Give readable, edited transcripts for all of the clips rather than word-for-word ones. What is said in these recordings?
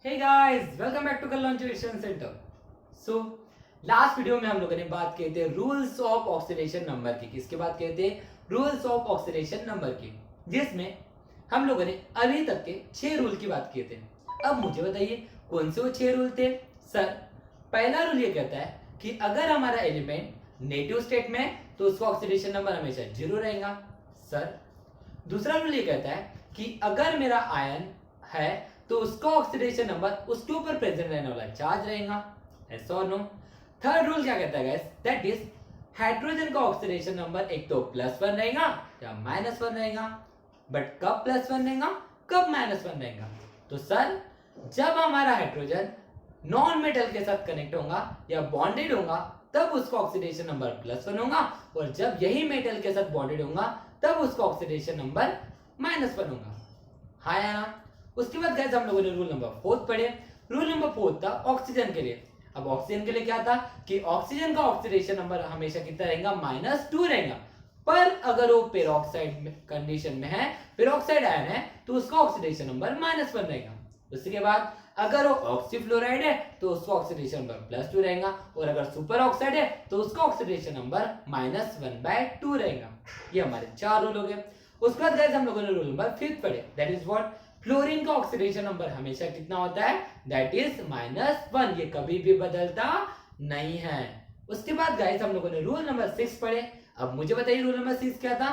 Hey guys, welcome back to Kalyan tuition centre. So last video में हम लोगों ने बात किए थे रूल्स ऑफ ऑक्सीडेशन नंबर की। किसकी बात किए थे? रूल्स ऑफ ऑक्सीडेशन नंबर की, जिसमें हम लोगों ने अभी तक के 6 रूल की बात किए थे। अब मुझे बताइए कौन से वो 6 रूल थे? सर, पहला रूल ये कहता है कि अगर हमारा एलिमेंट नेगेटिव स्टेट में है तो उसका ऑक्सीडेशन नंबर हमेशा 0 रहेगा। सर, दूसरा रूल ये कहता है कि अगर मेरा आयन है तो उसका ऑक्सीडेशन नंबर उसके ऊपर प्रेजेंट रहने वाला चार्ज रहेगा। यस और नो? थर्ड रूल क्या कहता है गाइस? दैट इज हाइड्रोजन का ऑक्सीडेशन नंबर एक तो +1 रहेगा या -1 रहेगा। बट कब +1 रहेगा, कब -1 रहेगा? तो सर, जब हमारा हाइड्रोजन नॉन मेटल के साथ कनेक्ट होगा या बॉन्डेड होगा तब उसका ऑक्सीडेशन नंबर +1 होगा, और जब यही मेटल के साथ बॉन्डेड होगा तब उसका ऑक्सीडेशन नंबर -1 होगा। हाँ या ना? उसके बाद गाइस हम लोगों ने रूल नंबर 4 पढ़े। रूल नंबर 4 था ऑक्सीजन के लिए। अब ऑक्सीजन के लिए क्या था कि ऑक्सीजन का ऑक्सीडेशन नंबर हमेशा कितना रहेगा? -2 रहेगा। पर अगर वो पेरोक्साइड कंडीशन में है, पेरोक्साइड आयन है, तो उसका ऑक्सीडेशन नंबर -1 रहेगा। उसके बाद अगर वो ऑक्सीफ्लोराइड है तो उसका ऑक्सीडेशन नंबर +2 रहेगा, और अगर सुपर ऑक्साइड है तो उसका ऑक्सीडेशन नंबर -1/2 रहेगा। ये हमारे 4 रूल हो गए। उसके बाद गाइस हम लोगों ने रूल नंबर 5 पढ़े। That is what? फ्लोरीन का ऑक्सीडेशन नंबर हमेशा कितना होता है? That is -1। ये कभी भी बदलता नहीं है। उसके बाद गाइस हम लोगों ने रूल नंबर 6 पढ़े। अब मुझे बताइए रूल नंबर 6 क्या था?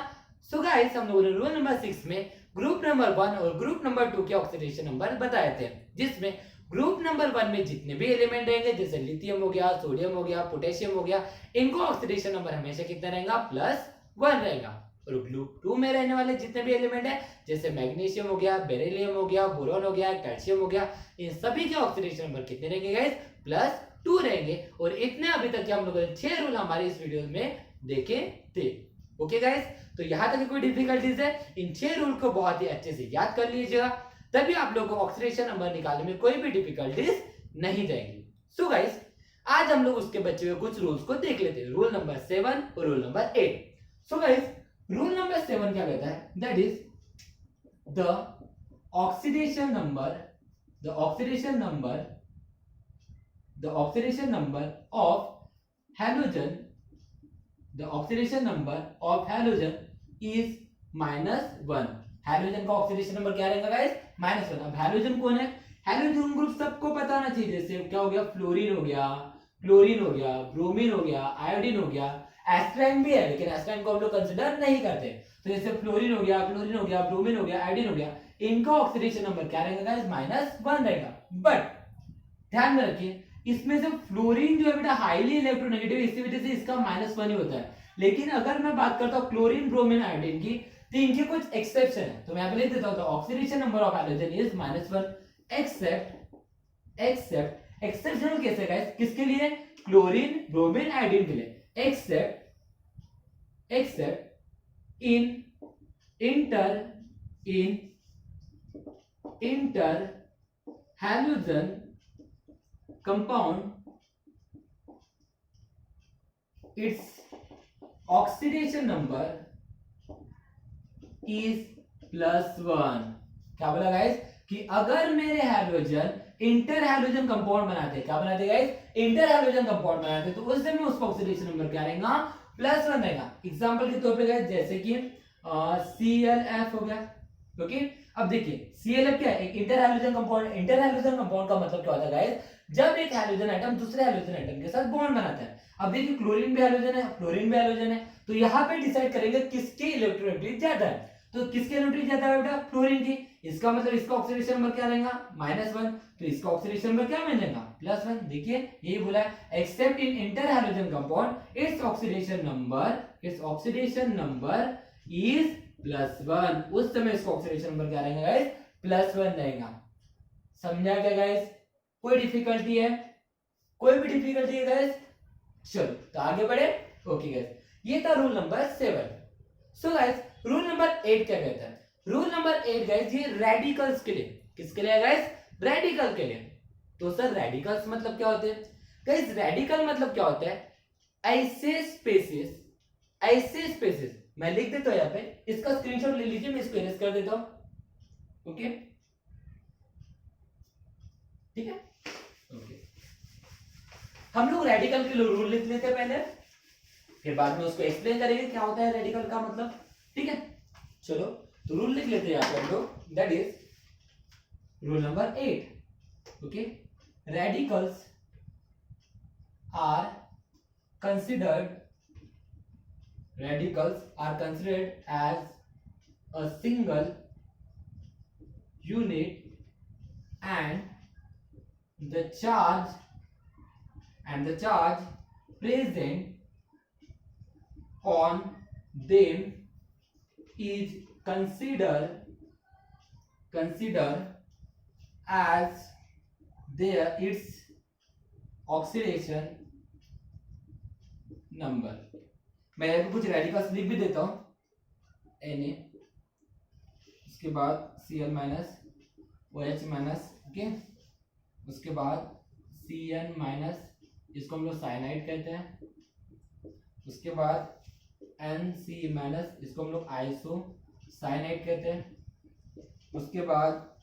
सो गाइस हम लोगों ने रूल नंबर 6 में ग्रुप नंबर 1 और ग्रुप नंबर 2 के ऑक्सीडेशन नंबर बताए थे, जिसमें ग्रुप नंबर 1 में जितने भी एलिमेंट रहेंगे, जैसे लिथियम हो गया, सोडियम हो गया, पोटेशियम हो गया, इनको ऑक्सीडेशन नंबर हमेशा कितना रहेगा? +1 रहेगा। और ग्रुप 2 में रहने वाले जितने भी एलिमेंट है, जैसे मैग्नीशियम हो गया, बेरिलियम हो गया, बोरॉन हो गया, कैल्शियम हो गया, इन सभी के ऑक्सीडेशन नंबर कितने रहेंगे गाइस? +2 रहेंगे। और इतने अभी तक के हम लोगों ने 6 रूल हमारे इस वीडियो में देखे थे। ओके गाइस, तो यहां तक कोई डिफिकल्टीज है? इन 6 रूल को बहुत ही अच्छे से याद कर लीजिएगा, तभी आप लोगों को ऑक्सीडेशन नंबर निकालने में कोई भी डिफिकल्टीज नहीं जाएगी। सो गाइस, आज हम लोग उसके बचे हुए कुछ रूल्स को देख लेते हैं, रूल नंबर 7 और rule number 8। So guys, rule number 7 क्या कहता है? That is the oxidation number of halogen is -1। Halogen का ऑक्सीडेशन नंबर क्या रहेगा गाइस? -1। अब हैलोजन कौन है? हैलोजन ग्रुप सबको पता होना चाहिए। जैसे क्या हो गया? फ्लोरीन हो गया, क्लोरीन हो गया, ब्रोमीन हो गया, आयोडीन हो गया, एस्ट्राइन भी है, लेकिन एस्ट्राइन को हम लोग कंसीडर नहीं करते। तो जैसे फ्लोरीन हो गया, क्लोरीन हो गया, ब्रोमीन हो गया, आयोडीन हो गया, इनका ऑक्सीडेशन नंबर क्या रहेगा गाइस? -1 रहेगा। बट ध्यान में रखिए, इसमें से फ्लोरीन जो है बेटा हाईली इलेक्ट्रोनेगेटिव, इसी वजह से इसका -1 ही होता है। लेकिन अगर मैं बात करता हूं क्लोरीन, ब्रोमीन, आयोडीन की, तो इनके कुछ एक्सेप्शन है। तो मैं यहां पे लिख देता हूं, oxidation number of halogen is -1 except exceptional case है गाइस। किसके लिए? क्लोरीन, ब्रोमीन, आयोडीन के लिए। Except interhalogen compound, its oxidation number is +1। क्या बोला गाइस? कि अगर मेरे हैलोजन इंटर हैलोजन कंपाउंड बनाते, क्या बनाते गाइस? इंटर हैलोजन कंपाउंड बनाते, तो उस समय उसका ऑक्सीडेशन नंबर क्या रहेगा? +1 रहेगा। एग्जांपल के तौर पे गाइस, जैसे कि ClF हो गया। ओके, अब देखिए ClF क्या है? एक inter halogen compound. Inter halogen compound का मतलब क्या होता है गाइस? जब एक हैलोजन एटम दूसरे हैलोजन एटम के साथ बॉन्ड बनाता है। अब देखिए क्लोरीन भी हैलोजन है, फ्लोरीन भी हैलोजन है, तो यहाँ पे डिसाइड करेंगे किसकी इलेक्ट्रोनेगेटिविटी ज्यादा है। तो किसकी इलेक्ट्रोनेगेटिविटी ज्यादा है बेटा? फ्लोरीन की। इसका मतलब इसका ऑक्सीडेशन नंबर क्या रहेगा? -1। तो इसका ऑक्सीडेशन नंबर क्या बन जाएगा? +1। देखिए यही बोला है, accept in inter halogen compound it's oxidation number is +1। उस समय इसका ऑक्सीडेशन नंबर क्या रहेगा गाइस? +1 रहेगा। समझा क्या गाइस? कोई डिफिकल्टी है? कोई भी डिफिकल्टी है गाइस? चलो तो आगे बढ़े। ओके गाइस, ये था rule number 7। So guys, rule number 8 क्या कहता है? रूल नंबर 8 गाइस, ये रेडिकल्स के लिए। किसके लिए गाइस? रेडिकल के लिए। तो सर रेडिकल्स मतलब क्या होते हैं गाइस? रेडिकल मतलब क्या होता है? ऐसे स्पेसेस मैं लिख देता हूं यहाँ पे, इसका स्क्रीनशॉट ले लीजिए, मैं इसको इरेज कर देता हूं। ओके, ठीक है ओके। हम लोग रेडिकल के रूल लिख लेते हैं पहले, फिर बाद में उसको एक्सप्लेन करेंगे क्या होता है रेडिकल का मतलब, ठीक है। चलो तो रूल लिख लेते हैं यहाँ पे हम लोग, that is rule number 8। Okay, radicals are considered as a single unit and the charge present on them is considered as its oxidation number। मैं यहाँ पे कुछ रेडिकल्स लिख भी देता हूं, Na, उसके बाद Cl minus OH minus, okay, उसके बाद Cn माइनस, इसको हम लोग साइनाइड कहते हैं, उसके बाद Nc माइनस, इसको हम लोग आइसो साइनाइड कहते हैं, उसके बाद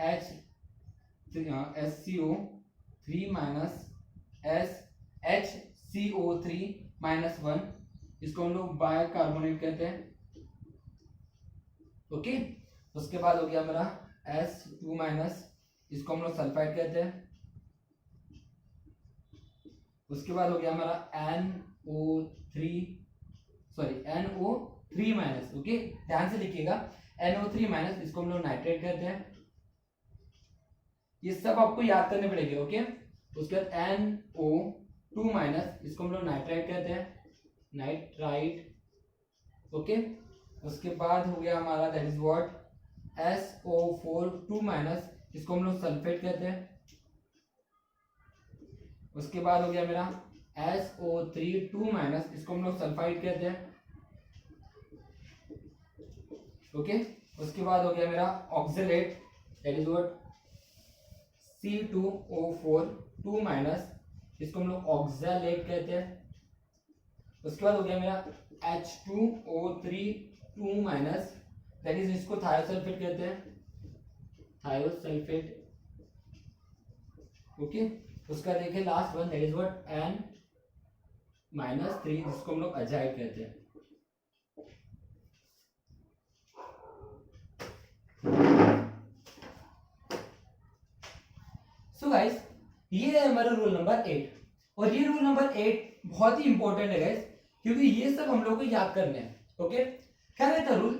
HCO3 माइनस HCO3 माइनस 1, इसको हम लोग बाइकार्बोनेट कहते हैं, ओके। उसके बाद हो गया मेरा S2 माइनस, इसको हम लोग सल्फाइड कहते हैं, उसके बाद हो गया हमारा NO3 माइनस, ओके, ध्यान से लिखिएगा, NO3 माइनस, इसको हम लोग नाइट्रेट कहते हैं। ये सब आपको याद करने पड़ेंगे, ओके। उसके बाद NO2 माइनस, इसको हम लोग नाइट्राइट कहते हैं, नाइट्राइट, ओके। उसके बाद हो गया हमारा that is what SO4 minus, इसको हम लोग सल्फेट कहते हैं। उसके बाद हो गया मेरा SO3 माइनस, इसको हम लोग सल्फाइड कहते हैं, ओके। उसके बाद हो गया मेरा oxalate, that is what C2O4 minus, इसको हम लोग ऑक्सलेट कहते हैं। उसके बाद हो गया मेरा H2O3 माइनस, दैट इज इसको थायोसल्फेट कहते हैं, थायोसल्फेट, ओके। उसका देखिए last one, that is what N-3, जिसको हम लोग अजाइड कहते हैं। सो गाइस, ये है हमारा रूल नंबर 8, और ये रूल नंबर 8 बहुत ही इंपॉर्टेंट है गाइस, क्योंकि ये सब हम लोग को याद करने हैं, ओके। क्या कहता है rule,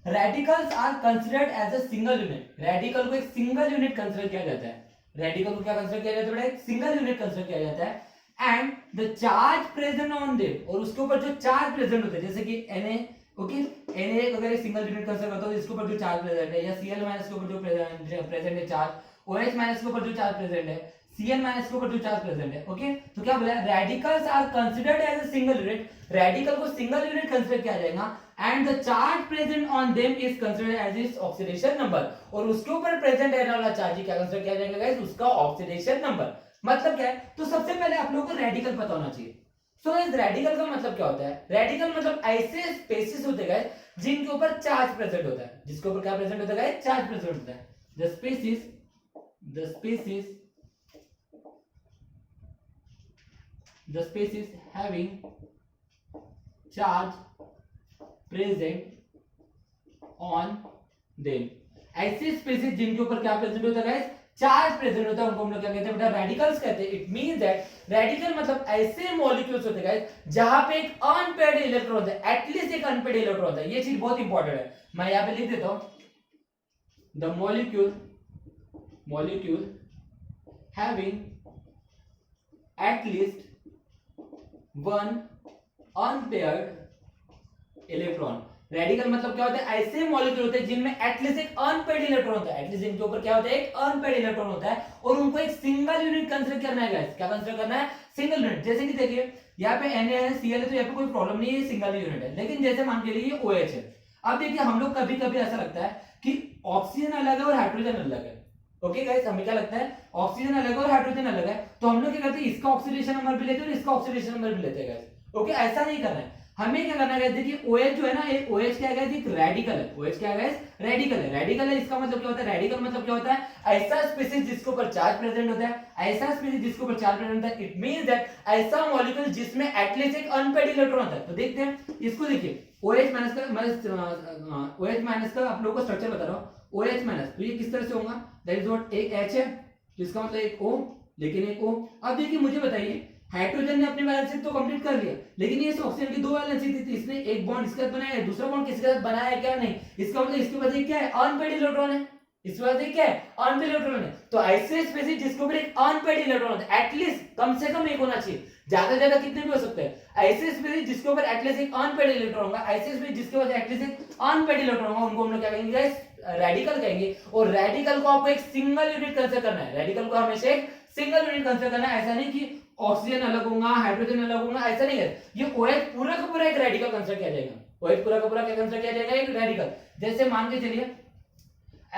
radicals are considered as a single unit. Radical को एक सिंगल यूनिट कंसिडर किया जाता है, रेडिकल को क्या कंसिडर किया जाता है, एक सिंगल यूनिट कंसिडर किया जाता है, and the charge present on them, और उसके ऊपर जो चार्ज प्रेजेंट होते हैं, जैसे कि Na, ओके, Na अगर एक सिंगल यूनिट कंसिडर करता हो तो इसके ऊपर जो चार्ज प्रेजेंट है, या Cl माइनस के ऊपर जो प्रेजेंट है चार्ज, OH माइनस के ऊपर जो चार्ज प्रेजेंट है, Cn माइनस के ऊपर जो चार्ज प्रेजेंट है, ओके। तो क्या बोला, radicals are considered as a single unit, radical को सिंगल यूनिट कंसिडर किया जाएगा, and the charge present on them is considered as its oxidation number, और उसके ऊपर प्रेजेंट रहने वाला चार्ज क्या कंसिडर किया जाएगा गाइस, उसका ऑक्सीडेशन नंबर। मतलब क्या है, तो सबसे पहले आप लोगों को रेडिकल पता होना चाहिए। सो गाइस, रेडिकल का मतलब क्या होता है, रेडिकल मतलब ऐसे स्पेसिस होते हैं जिनके ऊपर चार्ज प्रेजेंट होता है, जिसके ऊपर क्या प्रेजेंट होता है, चार्ज प्रेजेंट होता है। The species having charge present on them, ऐसे स्पेसिस जिनके ऊपर क्या प्रेजेंट होता है, चार्ज प्रेजेंट होता है, उनको हम लोग क्या कहते हैं बेटा, रेडिकल्स कहते हैं। इट मींस दैट रेडिकल मतलब ऐसे मॉलिक्यूल्स होते हैं जहां पे एक अनपेयर्ड इलेक्ट्रॉन होता है, एटलीस्ट एक अनपेयर्ड इलेक्ट्रॉन होता है। ये चीज बहुत इंपॉर्टेंट है, मैं यहां पे लिख देता हूं, the molecule having at least one unpaired electron। Radical मतलब क्या होता है, ऐसे मॉलिक्यूल होते हैं जिनमें एटलीस्ट एक अनपेयर्ड इलेक्ट्रॉन होता है, एटलीस्ट इनके ऊपर क्या होता है, एक अनपेयर्ड इलेक्ट्रॉन होता है, और उनको एक सिंगल यूनिट कंसीडर करना है गाइस। क्या कंसीडर करना है, सिंगल यूनिट। जैसे कि देखिए यहाँ पे Na है, Cl है, तो यहाँ पे कोई प्रॉब्लम नहीं है, ये सिंगल यूनिट है। लेकिन जैसे मान के लिए ये OH है, अब देखिए हम लोग कभी कभी ऐसा लगता है कि ऑक्सीजन अलग है और हाइड्रोजन अलग है, ओके गाइस, हमें क्या लगता है ऑक्सीजन अलग है और हाइड्रोजन अलग है, तो हम लोग क्या करते हैं, इसका ऑक्सीडेशन नंबर भी लेते हैं और इसका ऑक्सीडेशन नंबर भी लेते हैं गाइस, ओके। ऐसा नहीं करना है, हमें क्या करना है, देखिए OH जो है ना, एक OH क्या है, एक रेडिकल है। OH क्या है, रेडिकल है। रेडिकल है, इसका मतलब क्या होता है, रेडिकल मतलब क्या होता है, ऐसा स्पीशीज जिसके ऊपर चार्ज प्रेजेंट होता है। ऐसा स्पीशीज जिसके ऊपर चार्ज प्रेजेंट होता है, इट मींस दैट ऐसा मॉलिक्यूल जिसमें एटलीस्ट एक अनपेड इलेक्ट्रॉन होता है। तो देखते हैं इसको, देखिए OH माइनस का OH माइनस का आप लोगों को स्ट्रक्चर बता रहा हूं। OH माइनस तो ये किस तरह से होगा, दैट इज व्हाट, एक H है तो इसका मतलब एक O, लेकिन एक O। अब देखिए मुझे बताइए, हाइड्रोजन ने अपनी वैलेंसी तो कंप्लीट कर लिया, लेकिन ये ऑक्सीजन की दो वैलेंसी थी, इसने एक बॉन्ड इसके साथ बनाया है, दूसरा बॉन्ड किसके साथ बनाया है, क्या नहीं। इसका मतलब इसके पास क्या है, अनपेड इलेक्ट्रॉन है। इस वजह से क्या है, अनपेड इलेक्ट्रॉन है। तो ऐसे स्पीशीज जिसके ऊपर एक अनपेड इलेक्ट्रॉन होता है, एटलीस्ट कम से कम एक होना चाहिए, ज्यादा से ज्यादा कितने भी हो सकते हैं। ऐसे स्पीशीज जिसके ऊपर एटलीस्ट एक अनपेड इलेक्ट्रॉन होगा, ऐसे स्पीशीज जिसके पास एटलीस्ट एक अनपेड इलेक्ट्रॉन होगा, उनको हम लोग क्या कहेंगे गाइस, रेडिकल कहेंगे। और रेडिकल को आपको एक सिंगल यूनिट कंसीडर करना है। रेडिकल को हमेशा एक सिंगल यूनिट कंसीडर करना है, ऐसा नहीं कि ऑक्सीजन अलग होगा, हाइड्रोजन अलग होगा, ऐसा नहीं है। ये OH पूरा का पूरा एक रेडिकल कंसीडर किया जाएगा। OH पूरा का पूरा क्या कंसीडर किया जाएगा, एक रेडिकल। जैसे मान के चलिए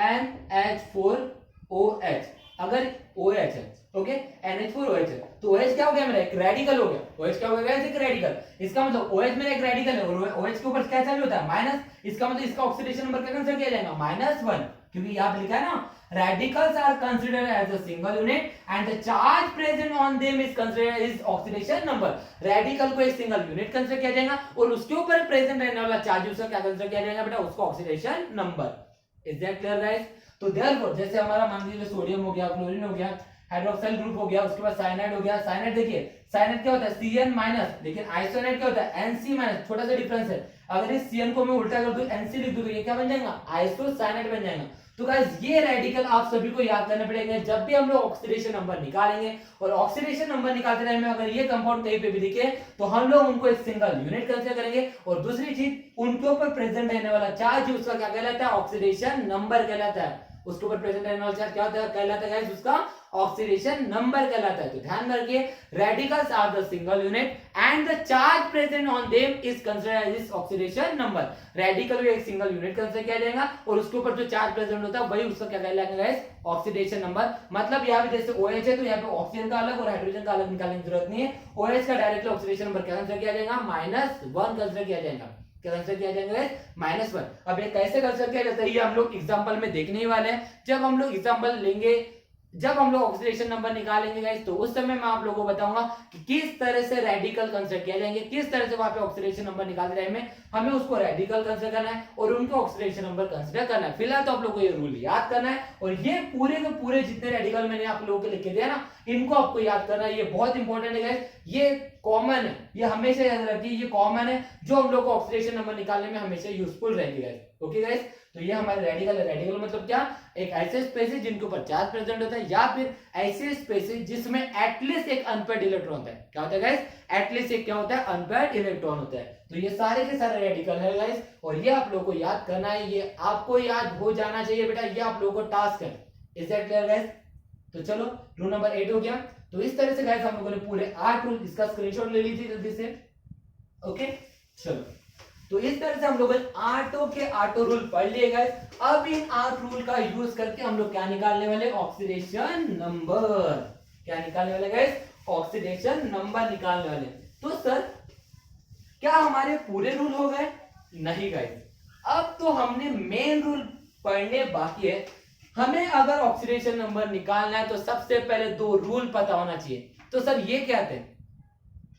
NH4OH, अगर OH है, ओके, NH4OH है, तो OH क्या हो गया मेरा, एक रेडिकल हो गया। OH क्या हो गया, एक रेडिकल। इसका मतलब OH मेरा एक रेडिकल है, और OH के ऊपर क्या चार्ज होता है, माइनस। इसका मतलब इसका ऑक्सीडेशन नंबर क्या कंसीडर किया जाएगा, -1, क्योंकि यहाँ पे लिखा है ना, radicals are considered as a single unit and the charge present on them is considered as oxidation number। Radical को एक सिंगल यूनिट कंसीडर किया जाएगा और उसके ऊपर प्रेजेंट रहने वाला चार्ज उसका क्या कंसीडर किया जाएगा बेटा, उसको oxidation number. Is that clear guys. तो देयरफॉर जैसे हमारा मान लीजिए सोडियम हो गया, क्लोरीन हो गया, हाइड्रोक्साइल ग्रुप हो गया, उसके बाद साइनाइड हो गया। साइनाइड देखिए, साइनाइड क्या होता है, Cn माइनस, लेकिन आइसोनाइड क्या होता है, Nc माइनस। छोटा सा डिफरेंस है, अगर इस Cn को मैं उल्टा कर दूं, Nc लिख दूं, तो ये क्या बन जाएगा, आइसोसाइनाइड बन जाएगा। तो गाइस ये रेडिकल आप सभी को याद करने पड़ेंगे जब भी हम लोग ऑक्सीडेशन नंबर निकालेंगे। और ऑक्सीडेशन नंबर निकालते टाइम में अगर ये कंपाउंड कहीं पे भी दिखे तो हम लोग उनको एक सिंगल यूनिट कंसीडर करेंगे। और दूसरी चीज, उनके ऊपर प्रेजेंट रहने वाला चार्ज उसका क्या कहलाता है, ऑक्सीडेशन नंबर कहलाता है। उसके ऊपर प्रेजेंट रहने वाला चार्ज क्या होता है, कहलाता है गाइस उसका ऑक्सीडेशन नंबर कहलाता है। तो ध्यान रखिए, radicals are the single unit and the charge present on them is considered as oxidation number. Radical को एक सिंगल यूनिट कंसीडर किया जाएगा और उसके ऊपर जो चार्ज प्रेजेंट होता है वही उसका क्या कहलाएगा गाइस, ऑक्सीडेशन नंबर। मतलब यहाँ पे जैसे OH है तो यहाँ पे ऑक्सीजन का अलग और हाइड्रोजन का अलग निकालने की जरूरत नहीं है। OH का डायरेक्टली ऑक्सीडेशन नंबर क्या कंसीडर किया जाएगा, -1 कंसीडर किया जाएगा। क्या कंसीडर किया जाएगा, -1। अब ये कैसे कंसीडर किया जाता है, ये हम लोग एग्जांपल में देखने ही वाले हैं। जब हम लोग एग्जांपल लेंगे, जब हम लोग ऑक्सीडेशन नंबर निकालेंगे गाइस, तो उस समय मैं आप लोगों को बताऊंगा कि किस तरह से रेडिकल कंसीडर किया जाएंगे, किस तरह से वहां पे ऑक्सीडेशन नंबर निकालते टाइम में हमें उसको रेडिकल कंसीडर करना है और उनको ऑक्सीडेशन नंबर कंसीडर करना है। फिलहाल तो आप लोगों को ये रूल याद करना है और ये पूरे के पूरे जितने रेडिकल मैंने आप लोगों को लिख के दिया ना, इनको आपको याद करना है। ये बहुत इंपॉर्टेंट है गाइस, ये कॉमन है, ये हमेशा याद रखिए, ये कॉमन है जो हम लोग को ऑक्सीडेशन नंबर निकालने में हमेशा यूजफुल रहेगी गाइस। ओके गाइस, तो ये हमारे रेडिकल है। रेडिकल मतलब क्या, एक ऐसे स्पेसिस जिनके ऊपर चार्ज प्रेजेंट होता है या फिर ऐसे स्पेसिस जिसमें एटलीस्ट एक अनपेड इलेक्ट्रॉन होता है। क्या होता है गाइस, एटलीस्ट एक क्या होता है, अनपेड इलेक्ट्रॉन होता है। तो ये सारे के सारे रेडिकल है गाइस और ये आप लोगों को याद करना है, ये आपको याद हो जाना चाहिए बेटा, ये आप लोगों को टास्क है। Is that clear guys. तो चलो रूल नंबर 8 हो गया। तो इस तरह से गाइस हम लोगों ने पूरे 8 रूल, इसका स्क्रीनशॉट ले लीजिए जल्दी से। ओके चलो, तो इस तरह से हम लोग 8 के 8 रूल पढ़ लिए गाइस। अब इन 8 रूल का यूज करके हम लोग क्या निकालने वाले, ऑक्सीडेशन नंबर। क्या निकालने वाले गाइस, ऑक्सीडेशन नंबर निकालने वाले। तो सर क्या हमारे पूरे रूल हो गए, नहीं गाइस, अब तो हमने मेन रूल पढ़ने बाकी है। हमें अगर ऑक्सीडेशन नंबर निकालना है तो सबसे पहले 2 रूल पता होना चाहिए। तो सर ये क्या थे,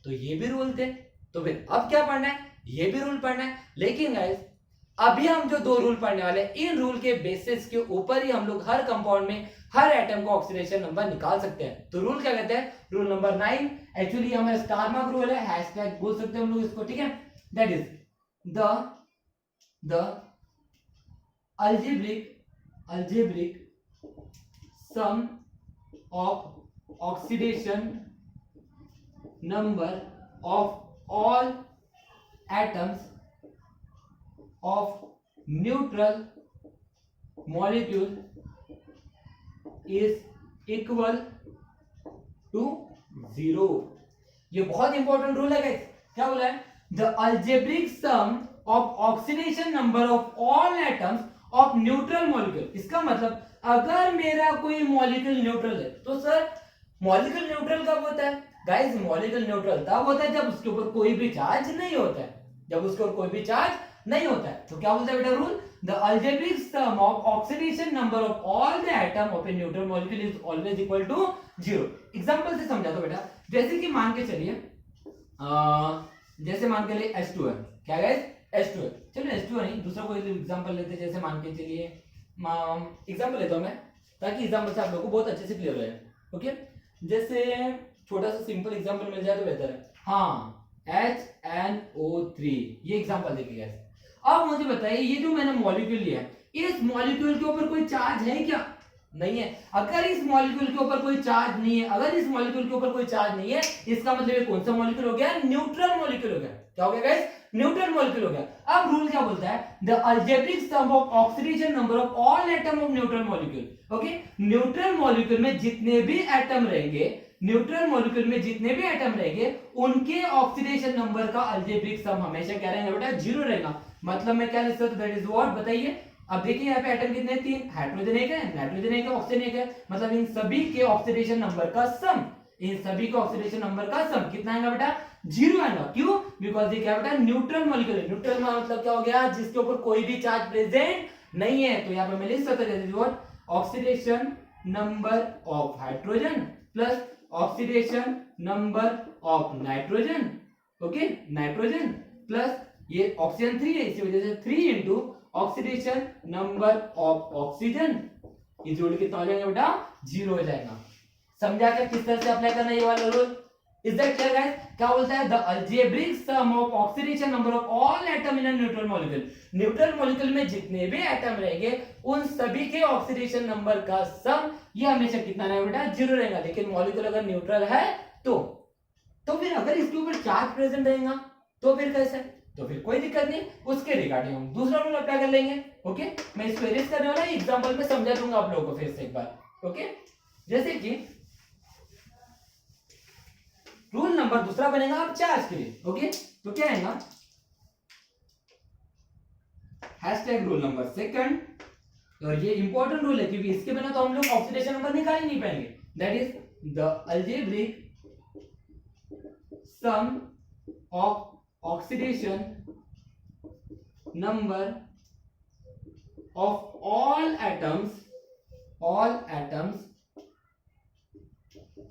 तो ये भी रूल थे, तो फिर अब क्या पढ़ना है, ये भी रूल पढ़ना है। लेकिन गाइस अभी हम जो 2 रूल पढ़ने वाले हैं, इन रूल के बेसिस के ऊपर ही हम लोग हर कंपाउंड में हर एटम का ऑक्सीडेशन नंबर निकाल सकते हैं। तो रूल क्या कहते हैं, रूल नंबर 9, एक्चुअली हमारा स्टार मार्क रूल है, हैशटैग बोल सकते हैं हम लोग इसको, ठीक है। That is the algebraic sum of oxidation number of all atoms of neutral molecule is equal to 0। ये बहुत इंपॉर्टेंट रूल है गाइस। क्या बोला है, the algebraic sum of oxidation number of all atoms of neutral molecule. इसका मतलब अगर मेरा कोई मॉलिक्यूल न्यूट्रल है, तो सर मॉलिक्यूल न्यूट्रल कब होता है गाइस, मॉलिक्यूल न्यूट्रल तब होता है जब उसके ऊपर कोई भी चार्ज नहीं होता है। जब उसके ऊपर कोई भी चार्ज नहीं होता है। तो क्या बोलता है बेटा rule, the algebraic sum of oxidation number of all the atom of a neutral molecule is always equal to 0। Example से समझा दो बेटा, जैसे कि मान के चलिए जैसे मान के लिए H2 है, क्या गाइस H2 है, चलिए H2 नहीं दूसरा कोई एग्जांपल लेते हैं, जैसे मान के चलिए एग्जांपल लेता हूं मैं, ताकि एग्जांपल से आप लोगों को बहुत अच्छे से क्लियर हो जाए। ओके, जैसे छोटा सा सिंपल एग्जांपल मिल जाए तो बेहतर है। हाँ, HNO3 ये एग्जांपल देखिए गाइस। अब मुझे बताइए ये जो मैंने मॉलिक्यूल लिया है, इस मॉलिक्यूल के ऊपर कोई चार्ज है क्या? नहीं है। अगर इस मॉलिक्यूल के ऊपर कोई चार्ज नहीं है, अगर इस मॉलिक्यूल के ऊपर कोई चार्ज नहीं है, इसका मतलब ये कौन सा मॉलिक्यूल हो गया? न्यूट्रल मॉलिक्यूल हो गया। क्या हो गया गाइस? न्यूट्रल मॉलिक्यूल हो गया। अब रूल क्या बोलता है? The algebraic sum of oxidation number of all atom of neutral molecule. Okay, neutral molecule में जितने भी एटम रहेंगे, न्यूट्रल मॉलिक्यूल में जितने भी एटम रहेंगे, उनके ऑक्सीडेशन नंबर का अलजेब्रिक सम हमेशा क्या रहेगा बेटा? 0 रहेगा। मतलब मैं क्या लिख सकता हूं? दैट इज व्हाट, बताइए। अब देखिए यहाँ पे एटम कितने? 3, हाइड्रोजन एक है, नाइट्रोजन एक है, ऑक्सीजन एक है, मतलब इन सभी के ऑक्सीडेशन नंबर का सम, इन सभी के ऑक्सीडेशन नंबर का सम कितना आएगा बेटा? 0 आएगा। क्यों? बिकॉज ये क्या बेटा? न्यूट्रल मॉलिक्यूल है। न्यूट्रल मतलब क्या हो गया? जिसके ऊपर कोई भी चार्ज प्रेजेंट नहीं है। तो यहाँ पे मैं लिख सकता हूं oxidation number of hydrogen plus oxidation number of nitrogen. Okay, nitrogen plus ये ऑक्सीजन 3 है, इसी वजह से 3 into oxidation number of oxygen, इस रूल कितना हो जाएगा बेटा? 0 हो जाएगा। समझा क्या किस तरह से अप्लाई करना है ये वाला rule? Is that clear guys? क्या बोलता है? The algebraic sum of oxidation number of all atom in a neutral molecule. Neutral molecule में जितने भी एटम रहेंगे, उन सभी के ऑक्सीडेशन नंबर का सम ये हमेशा कितना रहेगा बेटा? 0 रहेगा। लेकिन मॉलिक्यूल अगर न्यूट्रल है तो फिर अगर इसके ऊपर चार्ज प्रेजेंट रहेगा तो फिर कैसे? तो फिर कोई दिक्कत नहीं, उसके रिगार्डिंग हम दूसरा रूल अप्लाई कर लेंगे। ओके, मैं इसको इरेज करने वाला एग्जांपल में समझा दूंगा आप लोगों को फिर से एक बार। ओके, जैसे कि रूल नंबर दूसरा बनेगा अब चार्ज के लिए। ओके, तो क्या आएगा? हैशटैग रूल नंबर सेकंड, और ये इंपॉर्टेंट रूल है क्योंकि इसके बिना तो हम लोग ऑक्सीडेशन नंबर निकाल ही नहीं पाएंगे। That is the algebraic sum of oxidation number of all atoms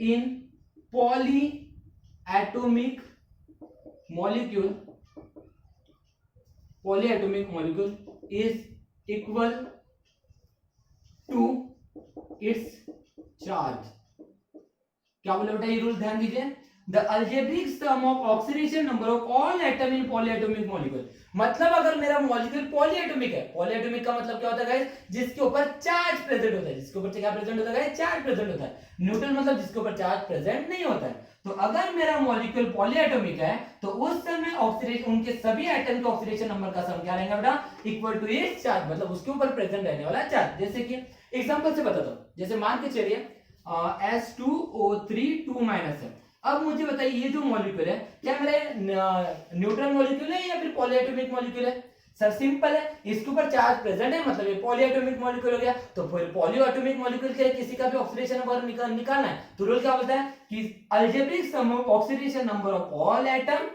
in polyatomic molecule is equal to its charge। क्या बोले बेटा? ये रूल ध्यान दीजिए। The algebraic sum of oxidation number of all atom in polyatomic molecule, मतलब अगर मेरा molecule polyatomic है, पॉलीएटॉमिक का मतलब क्या होता है गाइस? जिसके ऊपर चार्ज प्रेजेंट होता है। जिसके ऊपर क्या प्रेजेंट होता है गाइस? चार्ज प्रेजेंट होता है। न्यूट्रल मतलब जिसके ऊपर चार्ज प्रेजेंट नहीं होता है। तो अगर मेरा मॉलिक्यूल पॉलीएटॉमिक है तो उस समय ऑक्सीडेशन, उनके सभी एटम के ऑक्सीडेशन नंबर का सम क्या रहेगा बेटा? इक्वल टू इट्स चार्ज, मतलब उसके ऊपर प्रेजेंट रहने वाला चार्ज। जैसे कि एग्जांपल से बताता हूं, जैसे मान के चलिए H2O3 2- है। अब मुझे बताइए ये जो मॉलिक्यूल है क्या मेरा न्यूट्रल मॉलिक्यूल है या फिर पॉलीएटॉमिक मॉलिक्यूल है? सर सिंपल है, इसके ऊपर चार्ज प्रेजेंट है मतलब ये पॉलीएटॉमिक मॉलिक्यूल हो गया। तो फिर पॉलीएटॉमिक मॉलिक्यूल के किसी का भी ऑक्सीडेशन नंबर निकालना है तो रूल क्या बोलता है कि algebraic sum of oxidation number of all atom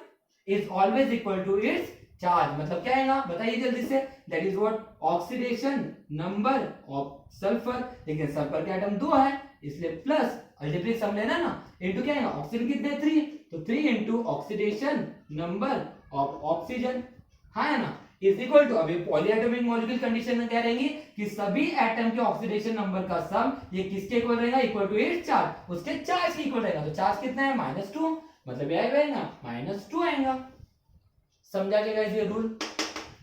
is always equal to its charge. मतलब क्या आएगा बताइए जल्दी से? That is what? Oxidation number of sulphur, लेकिन सल्फर के एटम 2 है इसलिए प्लस अलजेब्रिक सम लेना ना, इनटू क्या आएगा? ऑक्सीजन कितने? 3, तो 3 into oxidation number of oxygen, हाँ है ना, इज इक्वल टू, अभी पॉलीएटॉमिक मॉलिक्यूल कंडीशन में क्या रहेंगी कि सभी एटम के ऑक्सीडेशन नंबर का सम ये किसके इक्वल रहेगा? इक्वल टू इट्स चार्ज, उसके चार्ज के इक्वल रहेगा। तो चार्ज कितना है? -2, मतलब ये आएगा -2 आएगा। समझा के गाइस ये रूल?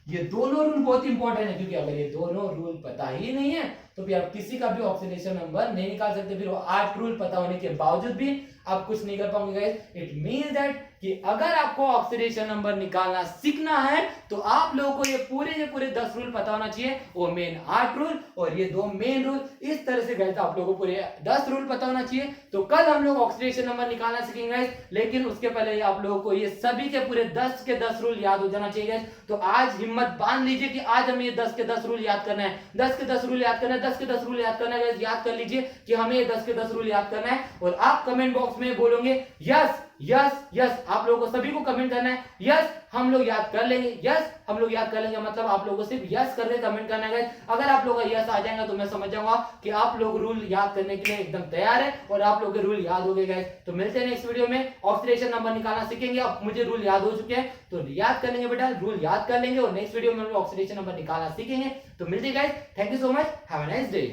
ये दोनों रूल बहुत इंपॉर्टेंट है क्योंकि अगर ये दोनों रूल पता ही नहीं है तो फिर आप किसी का भी ऑक्सीडेशन नंबर नहीं निकाल सकते। फिर वो 8 रूल पता होने के बावजूद भी आप कुछ नहीं कर पाओगे गाइस। इट मींस दैट कि अगर आपको ऑक्सीडेशन नंबर निकालना सीखना है तो आप लोगों को ये पूरे 10 रूल पता होना चाहिए, वो मेन 8 रूल और ये 2 मेन रूल। इस तरह से गाइस आप लोगों को पूरे 10 रूल पता होना चाहिए। तो कल हम लोग ऑक्सीडेशन नंबर निकालना सीखेंगे गाइस, लेकिन उसके पहले आप लोगों को ये सभी के पूरे 10 के 10 रूल याद हो जाना चाहिए गाइस। तो आज हिम्मत बांध लीजिए कि आज हमें ये 10 के 10 रूल याद करना है, 10 के 10 रूल याद करना है, 10 के 10 रूल याद करना है गाइस। याद कर लीजिए कि हमें ये 10 के 10 रूल याद करना है और आप कमेंट बॉक्स बॉक्स में बोलोगे यस यस यस, आप लोगों को सभी को कमेंट करना है यस हम लोग याद कर लेंगे, यस हम लोग याद कर लेंगे, मतलब आप लोगों को सिर्फ यस करके कमेंट करना है। अगर आप लोगों का यस आ जाएगा तो मैं समझ जाऊंगा कि आप लोग रूल याद करने के लिए एकदम तैयार है और आप लोग के रूल याद हो गए गाइस। तो मिलते हैं नेक्स्ट वीडियो में, ऑक्सीडेशन नंबर निकालना सीखेंगे। अब मुझे रूल याद हो चुके हैं तो याद कर लेंगे बेटा, रूल याद कर लेंगे और नेक्स्ट वीडियो में ऑक्सीडेशन नंबर निकालना सीखेंगे। तो मिलते हैं guys, thank you so much, have a nice day.